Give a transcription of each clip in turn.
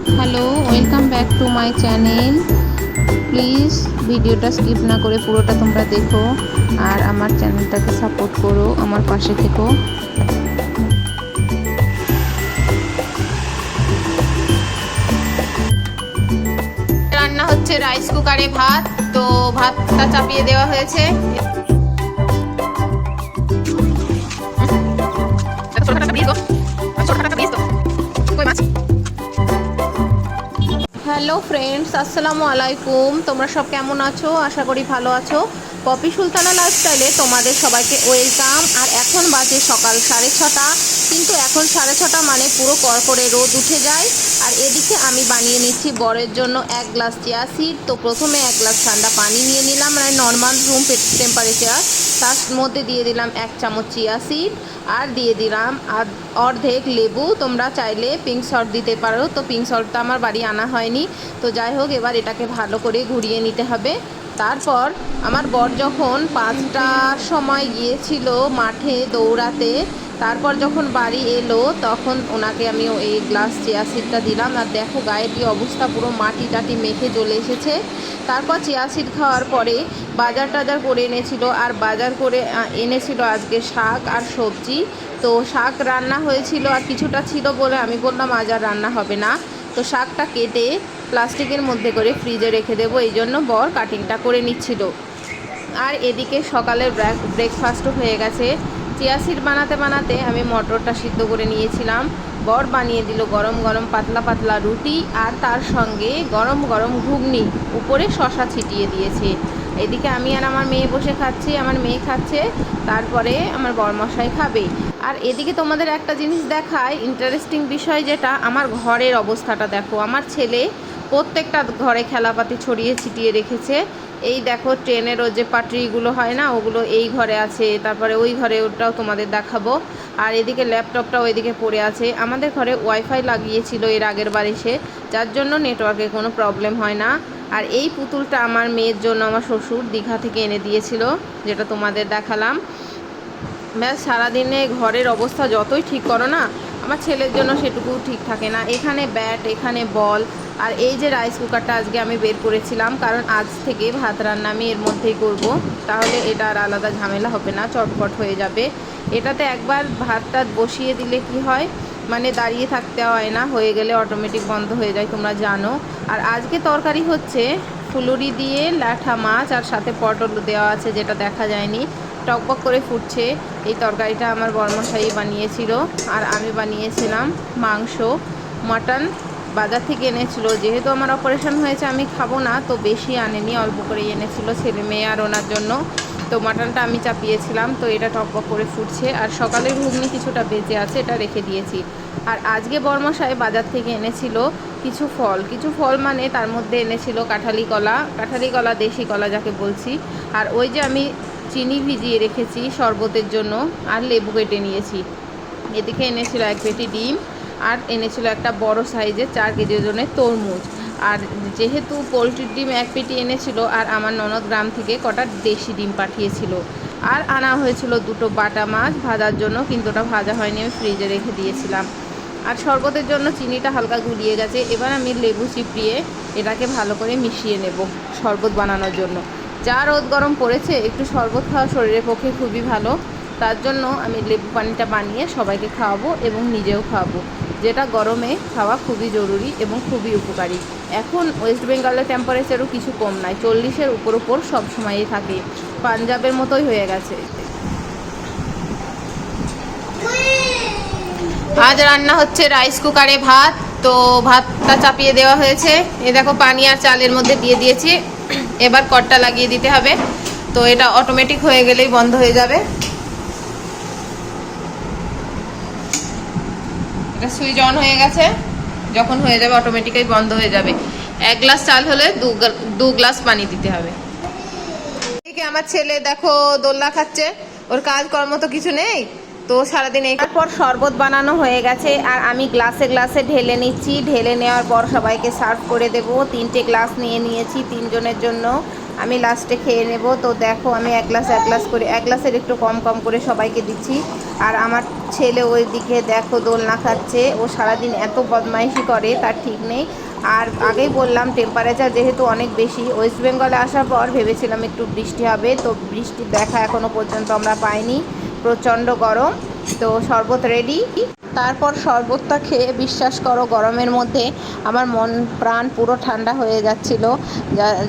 Hello, welcome back to my channel. Please ভিডিওটা skip না করে পুরোটা তোমরা দেখো আর আমার চ্যানেলটাকে সাপোর্ট করো, আমার পাশে থেকো। রান্না হচ্ছে রাইস কুকারে ভাত, তো ভাতটা চাপিয়ে দেওয়া হয়েছে। হ্যালো ফ্রেন্ডস, আসসালামু আলাইকুম। তোমরা সব কেমন আছো? আশা করি ভালো আছো। পপি সুলতানা লাইফস্টাইলে তোমাদের সবাইকে ওয়েলকাম। আর এখন বাজে সকাল 6:30, কিন্তু এখন 6:30 মানে পুরো কড়কড়ে রোদ উঠে যায়। আর এদিকে আমি বানিয়ে নিচ্ছি বরের জন্য 1 গ্লাস চিয়া সিড। তো প্রথমে 1 গ্লাস ঠান্ডা পানি নিয়ে নিলাম, মানে নর্মাল রুম টেম্পারেচার। তার মধ্যে দিয়ে দিলাম 1 চামচ চিয়া সিড, আর দিয়ে দিলাম অর্ধেক লেবু। তোমরা চাইলে পিঙ্ক সল্ট দিতে পারো, তো পিঙ্ক সল্টটা আমার বাড়ি আনা হয়নি। তো যাই হোক, এবার এটাকে ভালো করে ঘুরিয়ে নিতে হবে। তারপর আমার বর যখন 5টার সময় গিয়েছিল মাঠে দৌড়াতে, তারপর যখন বাড়ি এলো তখন ওনাকে আমি এই গ্লাস চিয়া সিডটা দিলাম। আর দেখো গায়ের কি অবস্থা, পুরো মাটি টাটি মেখে চলে এসেছে। তারপর চিয়া সিড খাওয়ার পরে বাজার টাজার করে এনেছিল, আর বাজার করে এনেছিল আজকে শাক আর সবজি। তো শাক রান্না হয়েছিল আর কিছুটা ছিল বলে আমি বললাম আজ আর রান্না হবে না। তো শাকটা কেটে প্লাস্টিকের মধ্যে করে ফ্রিজে রেখে দেবো, এই জন্য বর কাটিংটা করে নিচ্ছিল। আর এদিকে সকালের ব্রেকফাস্টও হয়ে গেছে। চিয়া সিড বানাতে বানাতে আমি মটরটা সিদ্ধ করে নিয়েছিলাম। বর বানিয়ে দিল গরম গরম পাতলা পাতলা রুটি, আর তার সঙ্গে গরম গরম ঘুগনি, উপরে শশা ছিটিয়ে দিয়েছে। এদিকে আমি আর আমার মেয়ে বসে খাচ্ছি, আমার মেয়ে খাচ্ছে, তারপরে আমার বরমশাই খাবে। আর এদিকে তোমাদের একটা জিনিস দেখায়, ইন্টারেস্টিং বিষয় যেটা, আমার ঘরের অবস্থাটা দেখো। আমার ছেলে প্রত্যেকটা ঘরে খেলাপাতি ছড়িয়ে ছিটিয়ে রেখেছে। এই দেখো ট্রেনেরও যে পাটরিগুলো হয় না, ওগুলো এই ঘরে আছে, তারপরে ওই ঘরে, ওটাও তোমাদের দেখাবো। আর এদিকে ল্যাপটপটাও এদিকে পড়ে আছে। আমাদের ঘরে ওয়াইফাই লাগিয়েছিল এর আগের বার এসে, যার জন্য নেটওয়ার্কের কোনো প্রবলেম হয় না। আর এই পুতুলটা আমার মেয়ের জন্য আমার শ্বশুর দীঘা থেকে এনে দিয়েছিল, যেটা তোমাদের দেখালাম। ব্যাস, সারাদিনে ঘরের অবস্থা যতই ঠিক করো না, আমার ছেলের জন্য সেটুকু ঠিক থাকে না। এখানে ব্যাট, এখানে বল। আর এই যে রাইস কুকারটা আজকে আমি বের করেছিলাম, কারণ আজ থেকে ভাত রান্না আমি এর মধ্যেই করব, তাহলে এটা আর আলাদা ঝামেলা হবে না, চটপট হয়ে যাবে। এটাতে একবার ভাতটা বসিয়ে দিলে কি হয়, মানে দাঁড়িয়ে থাকতে হয় না, হয়ে গেলে অটোমেটিক বন্ধ হয়ে যায়, তোমরা জানো। আর আজকে তরকারি হচ্ছে ফুলুরি দিয়ে ল্যাঠা মাছ, আর সাথে পটল দেওয়া আছে, যেটা দেখা যায়নি। টকবক করে ফুটছে। এই তরকারিটা আমার বরমশাই বানিয়েছিল, আর আমি বানিয়েছিলাম মাংস। মাটন বাজার থেকে এনেছিল, যেহেতু আমার অপারেশন হয়েছে আমি খাবো না, তো বেশি আনেনি, অল্প করেই এনেছিল ছেলে মেয়ে আর ওনার জন্য। তো মাটনটা আমি চাপিয়েছিলাম। তো এটা টকবক করে ফুটছে। আর সকালের ঘুগনি কিছুটা বেঁচে আছে, এটা রেখে দিয়েছি। আর আজকে বরমশাই বাজার থেকে এনেছিল কিছু ফল। কিছু ফল মানে তার মধ্যে এনেছিল কাঁঠালি কলা, দেশি কলা যাকে বলছি। আর ওই যে আমি চিনি ভিজিয়ে রেখেছি শরবতের জন্য, আর লেবু কেটে নিয়েছি। এদিকে এনেছিল 1 পেটি ডিম, আর এনেছিল একটা বড় সাইজের 4 কেজি ওজনের তরমুজ। আর যেহেতু পোলট্রির ডিম 1 পেটি এনেছিল, আর আমার ননদ গ্রাম থেকে কটা দেশি ডিম পাঠিয়েছিল। আর আনা হয়েছিল 2টো বাটা মাছ ভাজার জন্য, কিন্তু ওটা ভাজা হয়নি, আমি ফ্রিজে রেখে দিয়েছিলাম। আর শরবতের জন্য চিনিটা হালকা গুলিয়ে গেছে, এবার আমি লেবু চিপিয়ে এটাকে ভালো করে মিশিয়ে নেব শরবত বানানোর জন্য। যা রোদ গরম পড়েছে, একটু শরবত খাওয়া শরীরের পক্ষে খুবই ভালো। তার জন্য আমি লেবু পানিটা বানিয়ে সবাইকে খাওয়াবো এবং নিজেও খাওয়াবো, যেটা গরমে খাওয়া খুবই জরুরি এবং খুবই উপকারী। এখন ওয়েস্ট বেঙ্গলের টেম্পারেচারও কিছু কম নয়, 40-এর উপর সবসময়ই থাকে, পাঞ্জাবের মতোই হয়ে গেছে। আজ রান্না হচ্ছে রাইস কুকারে ভাত। তো ভাতটা চাপিয়ে দেওয়া হয়েছে, এ দেখো পানি আর চালের মধ্যে দিয়ে দিয়েছি। এবার কড়টা লাগিয়ে দিতে হবে, তো এটা অটোমেটিক হয়ে গেলেই বন্ধ হয়ে যাবে। এটা সুইচ অন হয়ে গেছে, যখন হয়ে যাবে অটোমেটিকই বন্ধ হয়ে যাবে। 1 গ্লাস চাল হলে 2 গ্লাস পানি দিতে হবে। এদিকে আমার ছেলে দেখো দোলনা খাচ্ছে, ওর কাজকর্ম তো কিছু নেই, তো সারাদিন এই। তারপর শরবত বানানো হয়ে গেছে, আর আমি গ্লাসে গ্লাসে ঢেলে নিচ্ছি। ঢেলে নেওয়ার পর সবাইকে সার্ভ করে দেব। 3টে গ্লাস নিয়ে নিয়েছি 3 জনের জন্য, আমি লাস্টে খেয়ে নেব। তো দেখো আমি 1 গ্লাস করে, 1 গ্লাসের একটু কম কম করে সবাইকে দিচ্ছি। আর আমার ছেলে ওইদিকে দেখো দোলনা খাচ্ছে। ও সারাদিন এত বদমাইশি করে তার ঠিক নেই। আর আগেই বললাম টেম্পারেচার যেহেতু অনেক বেশি, ওয়েস্ট বেঙ্গলে আসার পর ভেবেছিলাম একটু বৃষ্টি হবে, তো বৃষ্টির দেখা এখনও পর্যন্ত আমরা পাইনি। প্রচণ্ড গরম। তো শরবত রেডি। তারপর শরবতটা খেয়ে বিশ্বাস করো গরমের মধ্যে আমার মন প্রাণ পুরো ঠান্ডা হয়ে যাচ্ছিল।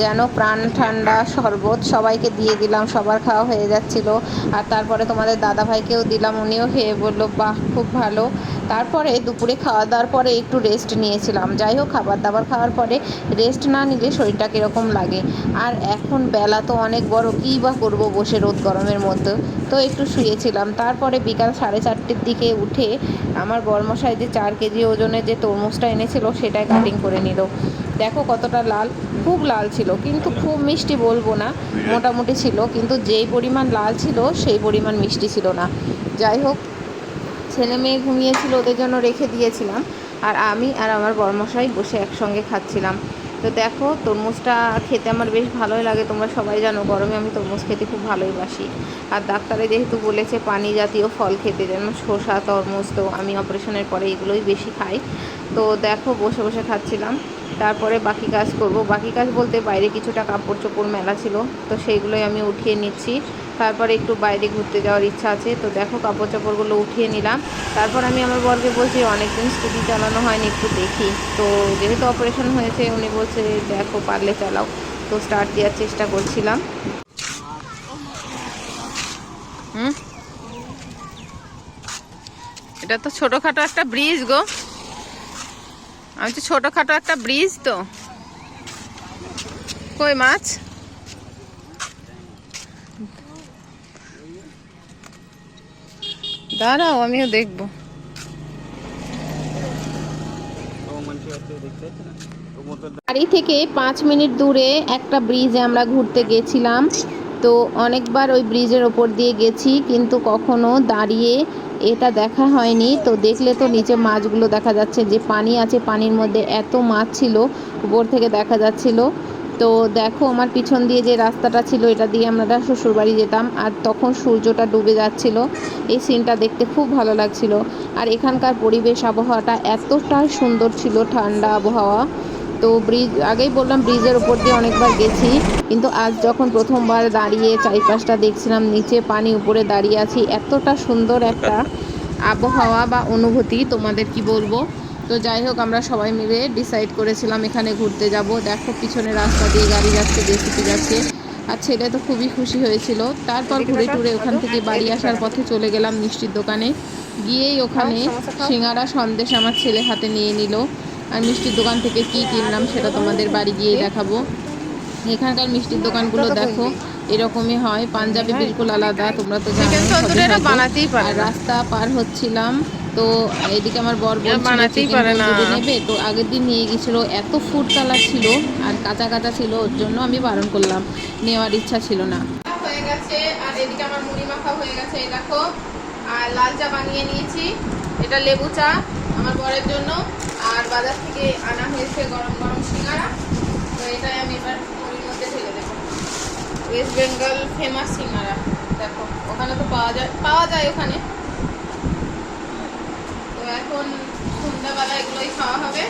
যেন প্রাণ ঠান্ডা শরবত সবাইকে দিয়ে দিলাম, সবার খাওয়া হয়ে যাচ্ছিল। আর তারপরে তোমাদের দাদাভাইকেও দিলাম, উনিও খেয়ে বললো বাহ খুব ভালো। তারপরে দুপুরে খাওয়া দাওয়ার পরে একটু রেস্ট নিয়েছিলাম। যাই হোক, খাবার দাবার খাওয়ার পরে রেস্ট না নিলে শরীরটা কীরকম লাগে। আর এখন বেলা তো অনেক বড়, কী বা করবো বসে রোদ গরমের মধ্যে, তো একটু শুয়েছিলাম। তারপরে বিকাল 4:30-র দিকে উঠে আমার বরমশাই যে 4 কেজি ওজনের যে তরমুজটা এনেছিল সেটাই কাটিং করে নিল। দেখো কতটা লাল, খুব লাল ছিল, কিন্তু খুব মিষ্টি বলবো না, মোটামুটি ছিল, কিন্তু যেই পরিমাণ লাল ছিল সেই পরিমাণ মিষ্টি ছিল না। যাই হোক, ছেলে মেয়ে ঘুমিয়েছিল, ওদের জন্য রেখে দিয়েছিলাম। আর আমি আর আমার বরমশাই বসে একসঙ্গে খাচ্ছিলাম। তো দেখো তরমুজটা খেতে আমার বেশ ভালোই লাগে, তোমরা সবাই জানো গরমে আমি তরমুজ খেতে খুব ভালোই বাসি। আর ডাক্তারে যেহেতু বলেছে পানি জাতীয় ফল খেতে, যেমন শসা, তরমুজ, তো আমি অপারেশনের পরে এগুলোই বেশি খাই। তো দেখো বসে বসে খাচ্ছিলাম। তারপরে বাকি কাজ করব। বাকি কাজ বলতে বাইরে কিছুটা কাপড় চোপড় মেলা ছিল, তো সেইগুলোই আমি উঠিয়ে নিচ্ছি। তারপরে একটু বাইরে ঘুরতে যাওয়ার ইচ্ছা আছে, তো দেখো কাপড় চাপড়গুলো উঠিয়ে নিলাম। তারপর আমি আমার বরকে বলছি অনেকদিন স্কুটি চালানো হয়নি, একটু দেখি। তো যেহেতু অপারেশন হয়েছে উনি বলছে দেখো পারলে চালাও, তো স্টার্ট দেওয়ার চেষ্টা করছিলাম। এটা তো ছোটোখাটো একটা ব্রিজ গো, আমি তো ছোটোখাটো একটা ব্রিজ। তো কই মাছ, দাঁড়াও আমিও দেখবো। বাড়ি থেকে 5 মিনিট দূরে একটা ব্রিজে আমরা ঘুরতে গেছিলাম। তো অনেকবার ওই ব্রিজের ওপর দিয়ে গেছি, কিন্তু কখনো দাঁড়িয়ে এটা দেখা হয়নি। তো দেখলে তো নিচে মাছগুলো দেখা যাচ্ছে, যে পানি আছে পানির মধ্যে এত মাছ ছিল, উপর থেকে দেখা যাচ্ছিল। তো দেখো আমার পিছন দিয়ে যে রাস্তাটা ছিল এটা দিয়ে আমরা শ্বশুরবাড়ি যেতাম, আর তখন সূর্যটা ডুবে যাচ্ছিল। এই সিনটা দেখতে খুব ভালো লাগছিল। আর এখানকার পরিবেশ আবহাওয়াটা এতটাই সুন্দর ছিল, ঠান্ডা আবহাওয়া। তো ব্রিজ, আগেই বললাম ব্রিজের উপর দিয়ে অনেকবার গেছি, কিন্তু আজ যখন প্রথমবার দাঁড়িয়ে চারিপাশটা দেখছিলাম, নিচে পানি, উপরে দাঁড়িয়ে আছি, এতটা সুন্দর একটা আবহাওয়া বা অনুভূতি তোমাদের কি বলবো। তো যাই হোক, আমরা সবাই মিলে ডিসাইড করেছিলাম এখানে ঘুরতে যাব। দেখো পিছনে রাস্তা দিয়ে গাড়ি যাচ্ছে, জেসিপি যাচ্ছে, আর ছেলে তো খুবই খুশি হয়েছিল। তারপর ঘুরে টুরে ওখান থেকে বাড়ি আসার পথে চলে গেলাম মিষ্টির দোকানে। গিয়েই ওখানে সিঙ্গারা সন্দেশ আমার ছেলে হাতে নিয়ে নিল। আর মিষ্টির দোকান থেকে কি কিনলাম সেটা তোমাদের বাড়ি গিয়েই দেখাবো। এখানকার মিষ্টির দোকানগুলো দেখো এরকমই হয়, পাঞ্জাবি বিলকুল আলাদা, তোমরা তো জানো। আর রাস্তা পার হচ্ছিলাম, তো এদিকে আমার বর বলছিল চিকেন তন্দুরি নেবে, তো আগের দিন নিয়ে গেছিল, এত ফুড কালার ছিল আর কাঁচা কাঁচা ছিল, ওর জন্য আমি বারণ করলাম, নেওয়ার ইচ্ছা ছিল না। হয়ে গেছে। আর এদিকে আমার মুড়ি মাখা হয়ে গেছে, এই দেখো। আর লাল চা বানিয়ে নিয়েছি, এটা লেবু চা আমার বরের জন্য। আর বাজার থেকে আনা হয়েছে গরম গরম সিঙ্গারা, তো এটাই আমি এবার মুড়ির মধ্যে ঢেলে দেবো। ওয়েস্ট বেঙ্গল ফেমাস সিঙ্গারা, দেখো ওখানে তো পাওয়া যায় ওখানে। তো এখন সন্ধ্যাবেলা এগুলোই খাওয়া হবে।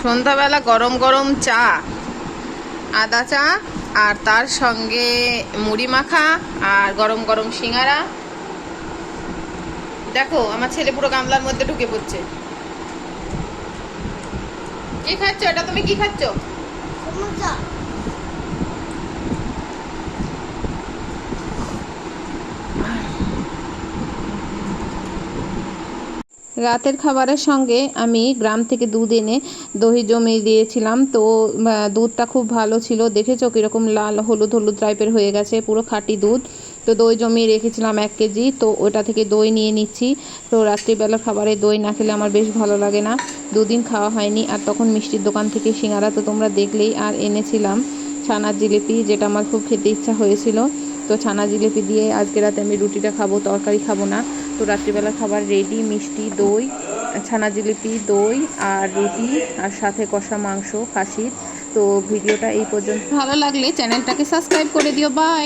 সন্ধ্যাবেলা গরম গরম চা, আদা চা, আর তার সঙ্গে মুড়ি মাখা আর গরম গরম সিঙ্গারা। দেখো আমার ছেলে পুরো গামলার মধ্যে ঢুকে পড়ছে। কি খাচ্ছ এটা, তুমি কি খাচ্ছ? রাতের খাবারের সঙ্গে আমি গ্রাম থেকে দুধ এনে দহি জমিয়ে দিয়েছিলাম। তো দুধটা খুব ভালো ছিল, দেখেছো কীরকম লাল হলুদ হলুদ টাইপের হয়ে গেছে, পুরো খাঁটি দুধ। তো দই জমিয়ে রেখেছিলাম 1 কেজি, তো ওটা থেকে দই নিয়ে নিচ্ছি। তো রাত্রিবেলার খাবারে দই না খেলে আমার বেশ ভালো লাগে না, 2 দিন খাওয়া হয়নি। আর তখন মিষ্টির দোকান থেকে সিঙ্গারা তো তোমরা দেখলেই, আর এনেছিলাম ছানার জিলিপি, যেটা আমার খুব খেতে ইচ্ছা হয়েছিল। তো ছানা জিলিপি দিয়ে আজকে রাতে আমি রুটিটা খাবো, তরকারি খাবো না। তো রাত্রিবেলার খাবার রেডি, মিষ্টি, দই ছানা জিলিপি, দই আর রুটি আর সাথে কষা মাংস খাসির। তো ভিডিওটা এই পর্যন্ত। ভালো লাগলে চ্যানেলটাকে সাবস্ক্রাইব করে দিও। বাই।